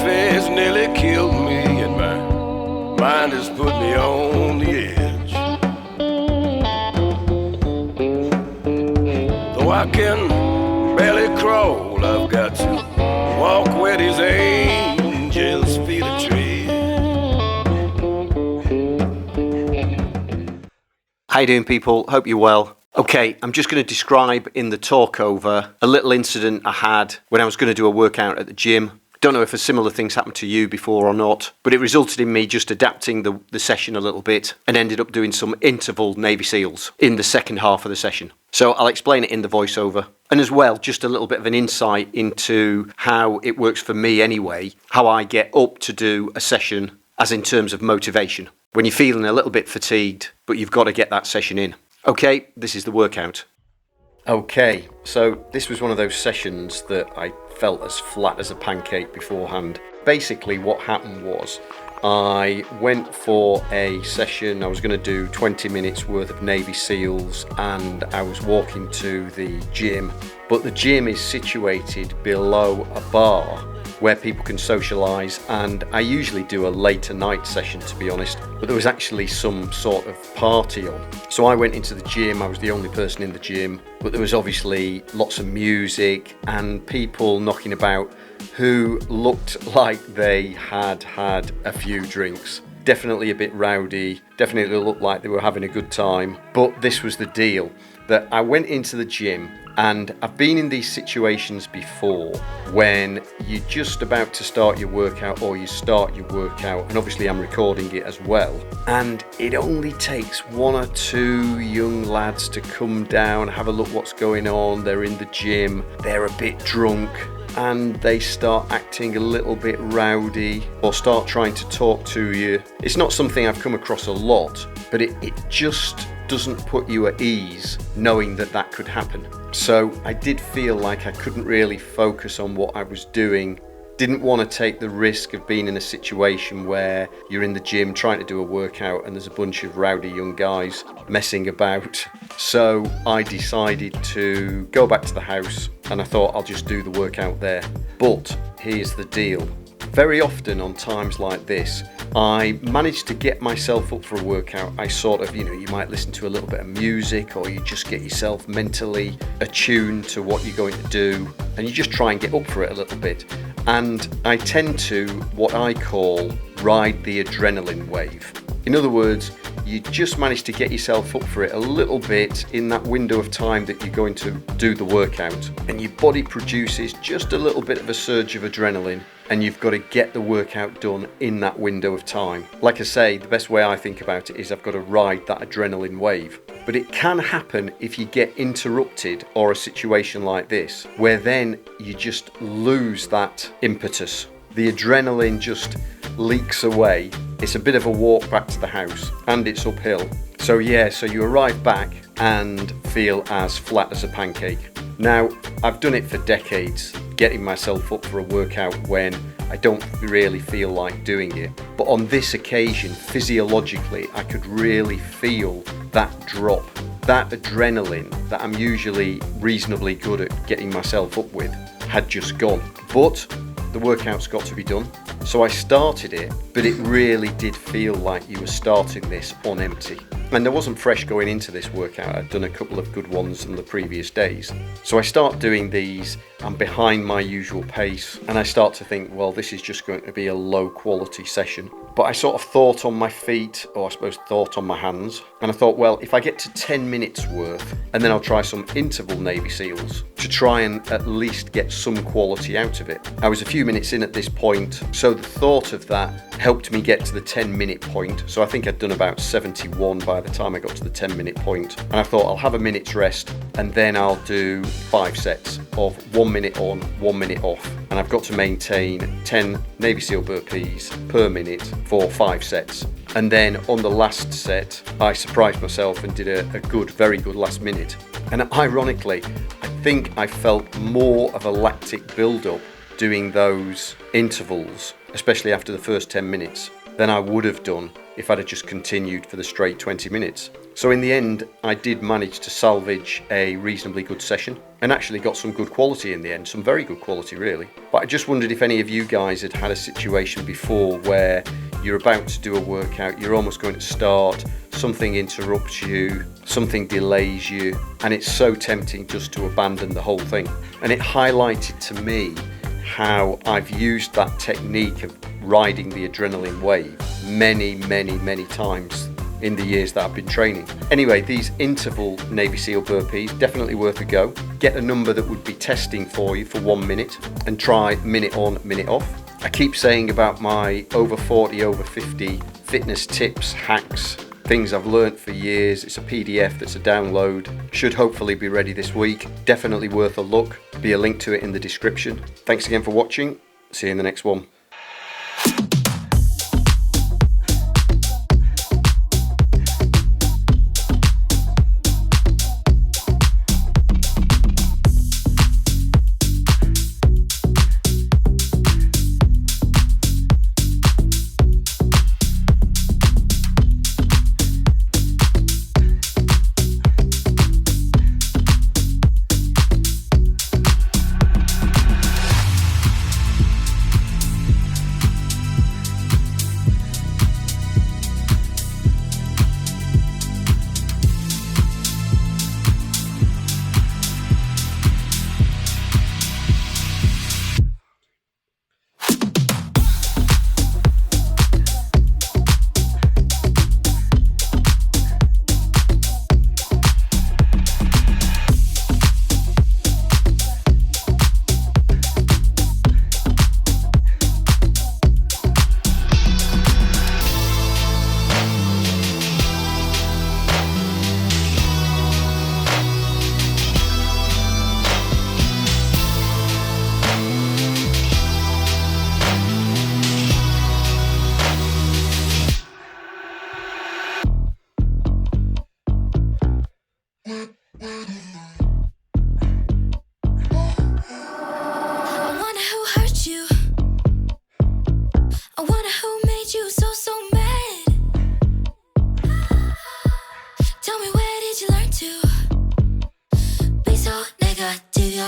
has nearly killed me, and my mind has put me on the edge. Though I can barely crawl, I've got to walk where these angels' feet are tread. How you doing, people? Hope you're well. Okay, I'm just going to describe in the talk over a little incident I had when I was going to do a workout at the gym. Don't know if a similar thing's happened to you before or not, but it resulted in me just adapting the session a little bit and ended up doing some interval Navy SEALs in the second half of the session. So I'll explain it in the voiceover. And as well, just a little bit of an insight into how it works for me anyway, how I get up to do a session as in terms of motivation. When you're feeling a little bit fatigued, but you've got to get that session in. Okay, this is the workout. Okay, so this was one of those sessions that I felt as flat as a pancake beforehand. Basically what happened was I went for a session. I was going to do 20 minutes worth of Navy SEALs and I was walking to the gym, but the gym is situated below a bar where people can socialise, and I usually do a later night session, to be honest, but there was actually some sort of party on. So I went into the gym. I was the only person in the gym, but there was obviously lots of music and people knocking about who looked like they had had a few drinks. Definitely a bit rowdy, definitely looked like they were having a good time. But this was the deal, that I went into the gym, and I've been in these situations before when you're just about to start your workout or you start your workout, and obviously I'm recording it as well, and it only takes one or two young lads to come down, have a look what's going on. They're in the gym, they're a bit drunk, and they start acting a little bit rowdy or start trying to talk to you. It's not something I've come across a lot, but it just doesn't put you at ease knowing that that could happen. So I did feel like I couldn't really focus on what I was doing. Didn't want to take the risk of being in a situation where you're in the gym trying to do a workout and there's a bunch of rowdy young guys messing about. So I decided to go back to the house and I thought I'll just do the workout there. But here's the deal. Very often on times like this, I manage to get myself up for a workout. I sort of, you might listen to a little bit of music, or you just get yourself mentally attuned to what you're going to do, and you just try and get up for it a little bit. And I tend to, what I call, ride the adrenaline wave. In other words, you just manage to get yourself up for it a little bit in that window of time that you're going to do the workout, and your body produces just a little bit of a surge of adrenaline, and you've got to get the workout done in that window of time. Like I say, the best way I think about it is I've got to ride that adrenaline wave. But it can happen if you get interrupted or a situation like this, where then you just lose that impetus. The adrenaline just leaks away. It's a bit of a walk back to the house, and it's uphill. So you arrive back and feel as flat as a pancake. Now, I've done it for decades, getting myself up for a workout when I don't really feel like doing it. But on this occasion, physiologically, I could really feel that drop. That adrenaline that I'm usually reasonably good at getting myself up with had just gone. But the workout's got to be done. So I started it, but it really did feel like you were starting this on empty. And I wasn't fresh going into this workout. I'd done a couple of good ones in the previous days. So I start doing these, I'm behind my usual pace, and I start to think, well, this is just going to be a low quality session. But I sort of thought on my feet, or I suppose thought on my hands, and I thought, well, if I get to 10 minutes worth, and then I'll try some interval Navy SEALs to try and at least get some quality out of it. I was a few minutes in at this point, so the thought of that helped me get to the 10-minute point. So I think I'd done about 71 by the time I got to the 10-minute point. And I thought I'll have a minute's rest, and then I'll do 5 sets of 1 minute on, 1 minute off. And I've got to maintain 10 Navy SEAL burpees per minute for 5 sets. And then on the last set, I surprised myself and did a very good last minute. And ironically, I think I felt more of a lactic build-up doing those intervals, especially after the first 10 minutes. than I would have done if I'd have just continued for the straight 20 minutes. So in the end, I did manage to salvage a reasonably good session and actually got some good quality in the end, some very good quality really. But I just wondered if any of you guys had had a situation before where you're about to do a workout, you're almost going to start, something interrupts you, something delays you, and it's so tempting just to abandon the whole thing. And it highlighted to me how I've used that technique of riding the adrenaline wave many times in the years that I've been training. Anyway, these interval Navy Seal burpees, definitely worth a go. Get a number that would be testing for you for 1 minute and try minute on, minute off. I keep saying about my over 40, over 50 fitness tips, hacks, things I've learnt for years. It's a PDF that's a download. Should hopefully be ready this week. Definitely worth a look. Be a link to it in the description. Thanks again for watching. See you in the next one.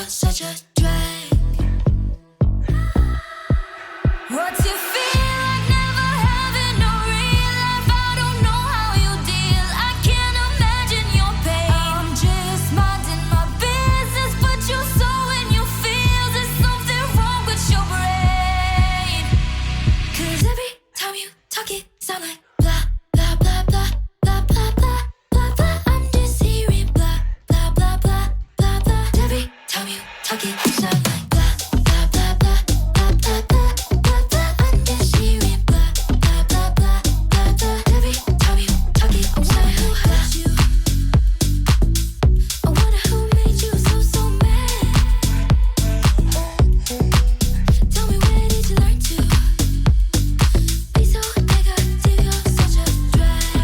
Such a drag. What's your feel like never having no real life? I don't know how you deal. I can't imagine your pain. I'm just minding my business, but you're so in your feels. There's something wrong with your brain. 'Cause every time you talk it sound like blah, blah, blah, blah, blah, blah, blah, blah, blah. I'm just hearing blah, blah, blah, blah, blah, blah. Every time you talk it sound like blah, blah, blah, blah, blah, blah, blah, blah, blah. I'm just hearing blah, blah, blah, blah, blah, blah. Every time you talk it sound like who hurt you. I wonder who made you so mad. Tell me where did you learn to be so negative? You're such a drag.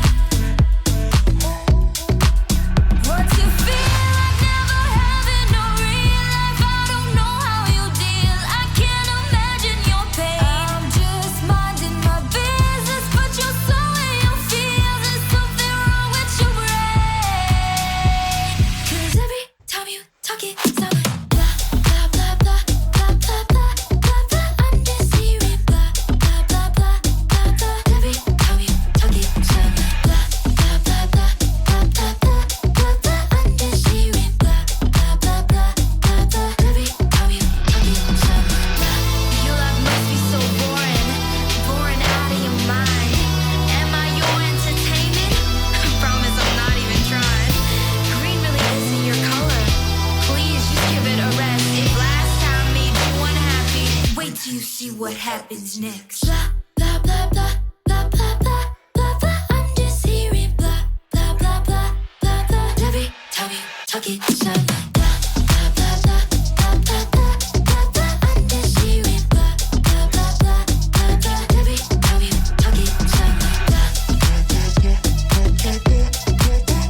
What's your feel like never having no real life? I don't know how you deal. I can't imagine your pain. I'm just minding my business, but you're so in your feels. There's something wrong with your brain. 'Cause every time you talk it sound like blah, blah, blah, blah, blah, blah, blah, blah, blah. I'm just hearing blah, blah, blah, blah, blah, blah. Every time you talk it sound like blah, blah, blah, blah, blah, blah, blah, blah, blah. I'm just hearing blah, blah, blah, blah, blah, blah. Every time you talk it sound like blah. Your life must be so boring, boring out of your mind. Am I your entertainment? I promise I'm not even trying. Green really isn't your color. Please just give it a rest. If last time made you unhappy, wait till you see what happens next. Blah, blah, blah, blah, blah, blah, blah, blah, blah. I'm just hearing blah, blah, blah, blah, blah, blah. Every time you talk it sound like blah, blah, blah, blah, blah, blah, blah, blah, blah. I'm just hearing blah, blah, blah, blah, blah, blah. Every time you talk it sound like blah, blah, blah, blah, blah, blah, blah.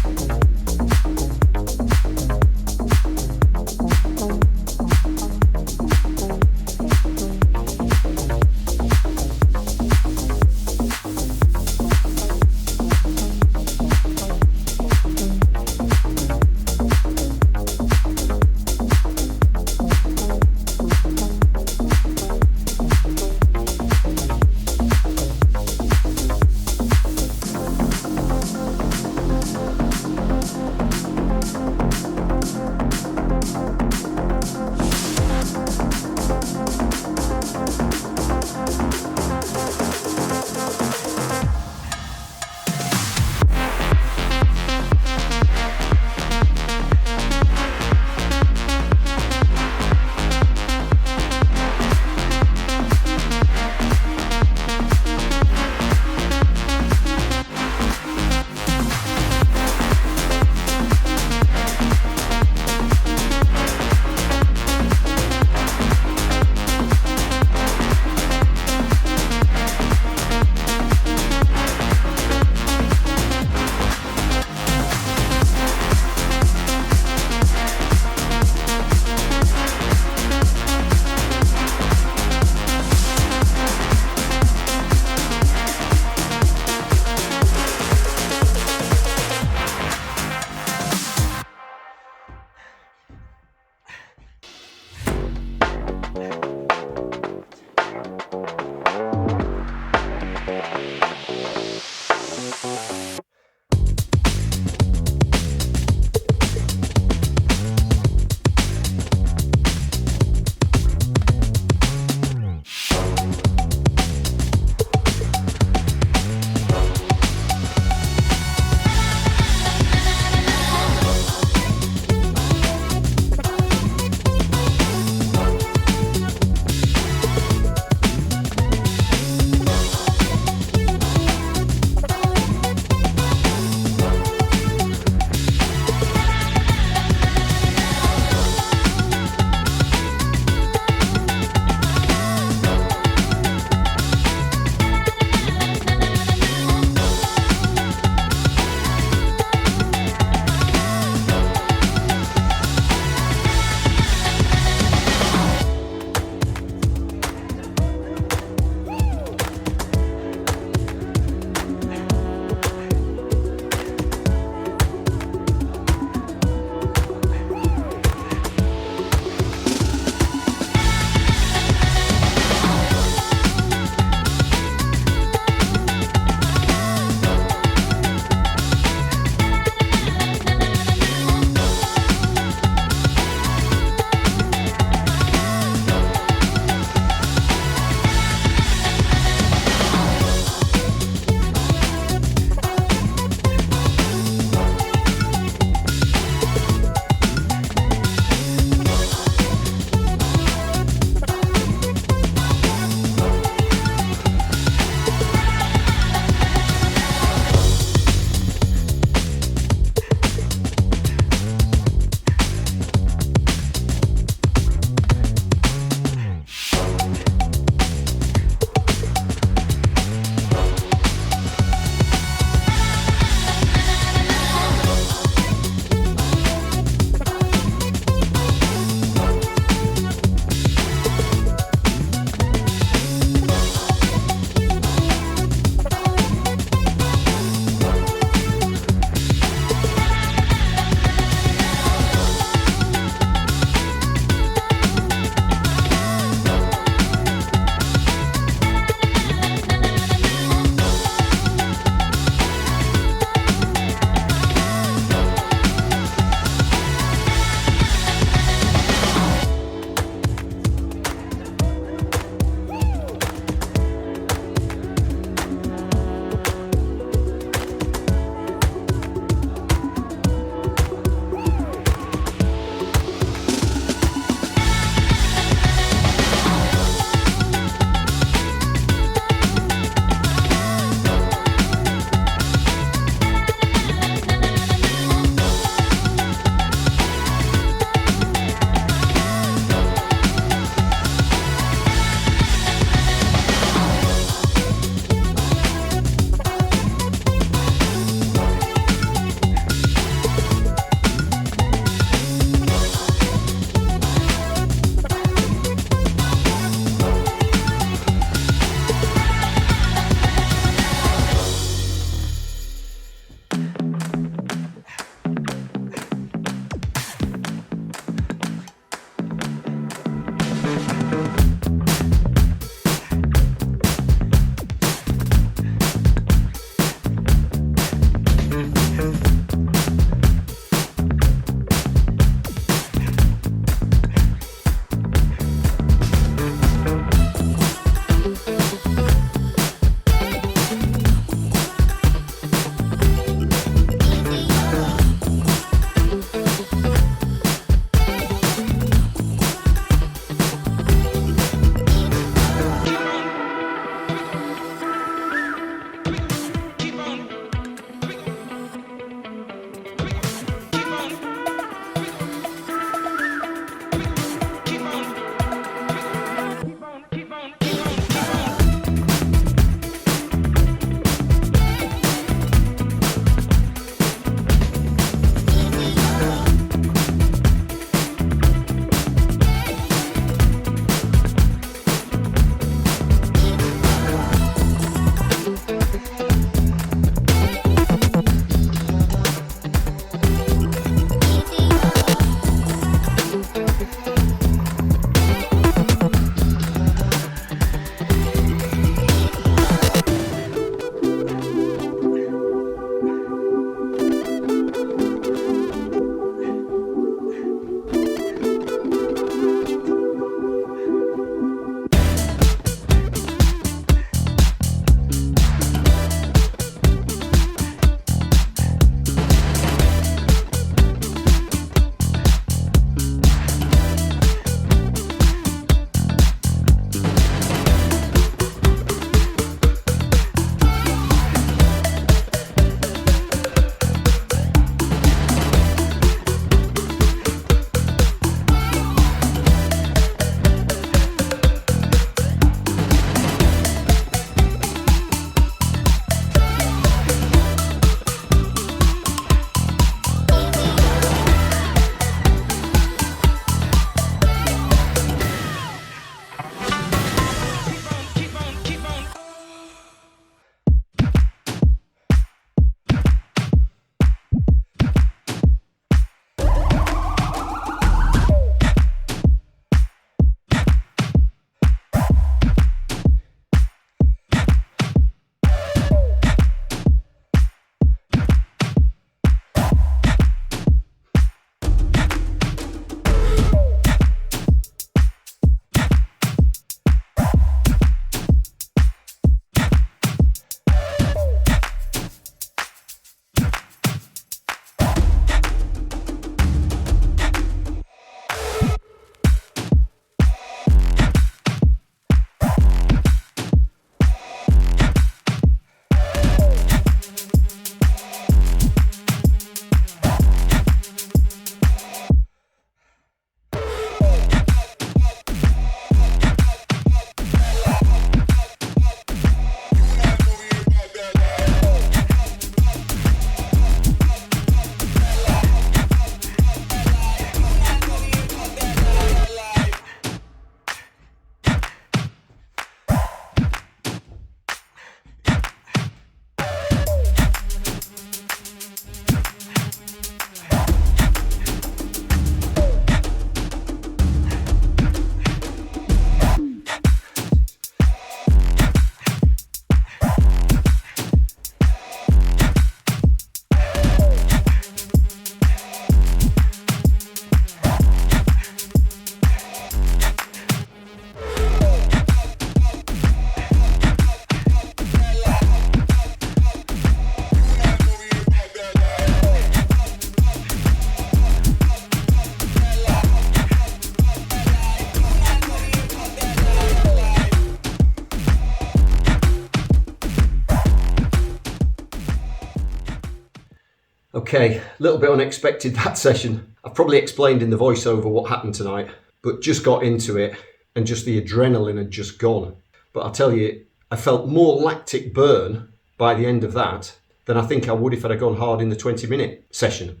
Okay, a little bit unexpected that session. I've probably explained in the voiceover what happened tonight, but just got into it and just the adrenaline had just gone. But I'll tell you, I felt more lactic burn by the end of that than I think I would if I'd have gone hard in the 20-minute session.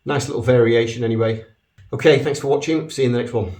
Nice little variation anyway. Okay, thanks for watching. See you in the next one.